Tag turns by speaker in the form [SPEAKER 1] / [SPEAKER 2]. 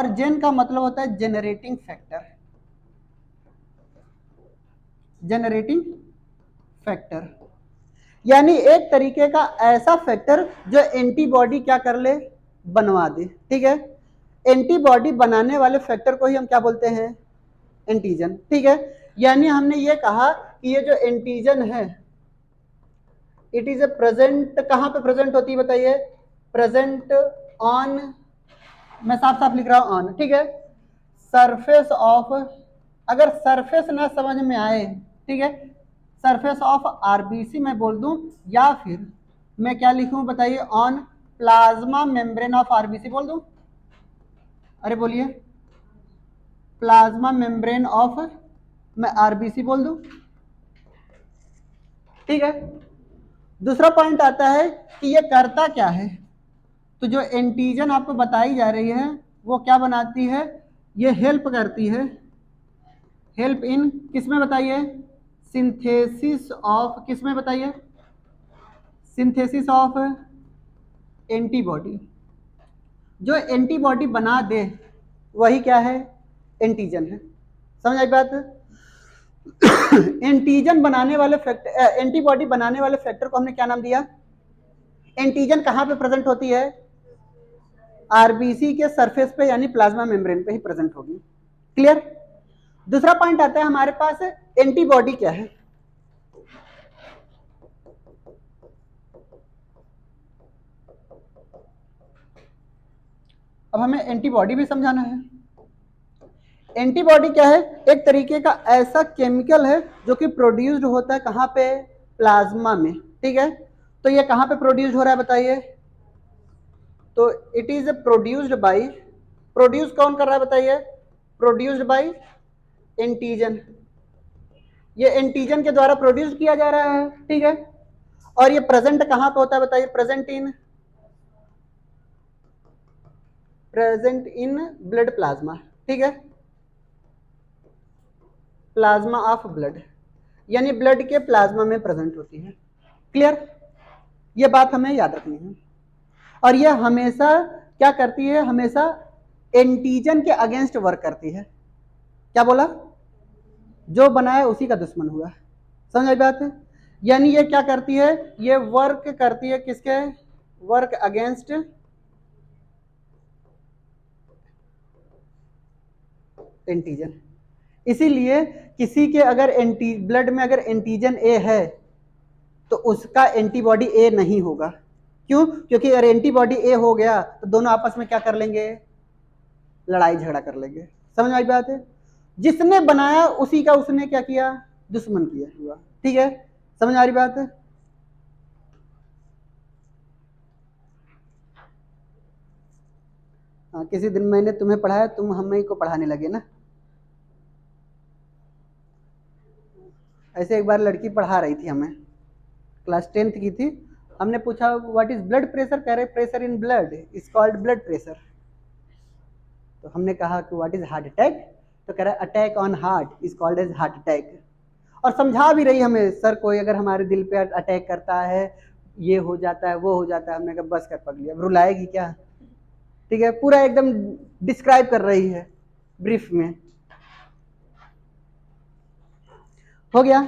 [SPEAKER 1] और जेन का मतलब होता है जेनरेटिंग फैक्टर, जेनरेटिंग फैक्टर यानी एक तरीके का ऐसा फैक्टर जो एंटीबॉडी क्या कर ले, बनवा दे। ठीक है, एंटीबॉडी बनाने वाले फैक्टर को ही हम क्या बोलते हैं, एंटीजन। ठीक है, यानी हमने ये कहा कि ये जो एंटीजन है इट इज ए प्रेजेंट, कहां पे प्रेजेंट होती है बताइए, प्रेजेंट ऑन, मैं साफ साफ लिख रहा हूं ऑन। ठीक है, सरफेस ऑफ, अगर सरफेस ना समझ में आए, ठीक है, सरफेस ऑफ आरबीसी मैं बोल दूं, या फिर मैं क्या लिखूं बताइए, on plasma membrane of RBC बोल दूं, अरे बोलिए, प्लाज्मा मेम्ब्रेन ऑफ मैं आरबीसी बोल दूं। ठीक है, दूसरा पॉइंट आता है कि ये करता क्या है, तो जो एंटीजन आपको बताई जा रही है वो क्या बनाती है, ये हेल्प करती है, हेल्प इन किस में बताइए, सिंथेसिस ऑफ, किस में बताइए, सिंथेसिस ऑफ एंटीबॉडी। जो एंटीबॉडी बना दे वही क्या है, एंटीजन है। समझ आई बात? एंटीजन बनाने वाले फैक्टर, एंटीबॉडी बनाने वाले फैक्टर को हमने क्या नाम दिया, एंटीजन कहां पे प्रेजेंट होती है, आरबीसी के सरफेस पे यानी प्लाज्मा मेम्ब्रेन पे ही प्रेजेंट होगी। क्लियर? दूसरा पॉइंट आता है हमारे पास, एंटीबॉडी क्या है। अब हमें एंटीबॉडी भी समझाना है। एंटीबॉडी क्या है, एक तरीके का ऐसा केमिकल है जो कि प्रोड्यूस्ड होता है कहां पे, प्लाज्मा में। ठीक है, तो ये कहां पे प्रोड्यूस हो रहा है बताइए, तो it is produced by, produce कौन कर रहा है बताइए, प्रोड्यूस्ड बाय एंटीजन, ये एंटीजन के द्वारा प्रोड्यूस किया जा रहा है। ठीक है, और ये प्रेजेंट कहां पे होता है बताइए, प्रेजेंट इन ब्लड प्लाज्मा। ठीक है, प्लाज्मा ऑफ ब्लड, यानी ब्लड के प्लाज्मा में प्रेजेंट होती है। क्लियर? ये बात हमें याद रखनी है। और ये हमेशा क्या करती है, हमेशा एंटीजन के अगेंस्ट वर्क करती है। क्या बोला, जो बनाया उसी का दुश्मन हुआ। समझ आई बात है? यानी ये क्या करती है, ये वर्क करती है किसके, वर्क अगेंस्ट एंटीजन। इसीलिए किसी के अगर ब्लड में अगर एंटीजन ए है तो उसका एंटीबॉडी ए नहीं होगा। क्यों? क्योंकि अगर एंटीबॉडी ए हो गया तो दोनों आपस में क्या कर लेंगे, लड़ाई झगड़ा कर लेंगे। समझ में आई बात है? जिसने बनाया उसी का उसने क्या किया, दुश्मन किया हुआ। ठीक है, समझ आ रही बात है? हाँ, किसी दिन मैंने तुम्हें पढ़ाया, तुम हमें को पढ़ाने लगे ना। ऐसे एक बार लड़की पढ़ा रही थी हमें, क्लास 10th की थी। हमने पूछा व्हाट इज ब्लड प्रेशर, कह रहे pressure in blood is called blood pressure. तो हमने कहा कि व्हाट इज हार्ट अटैक, तो कह रहा है attack on heart is called as heart attack. और समझा भी रही हमें, सर कोई अगर हमारे दिल पे अटैक करता है, ये हो जाता है वो हो जाता है। हमने कहा बस कर पगली, अब रुलाएगी क्या। ठीक है, पूरा एकदम डिस्क्राइब कर रही है ब्रीफ में। हो गया?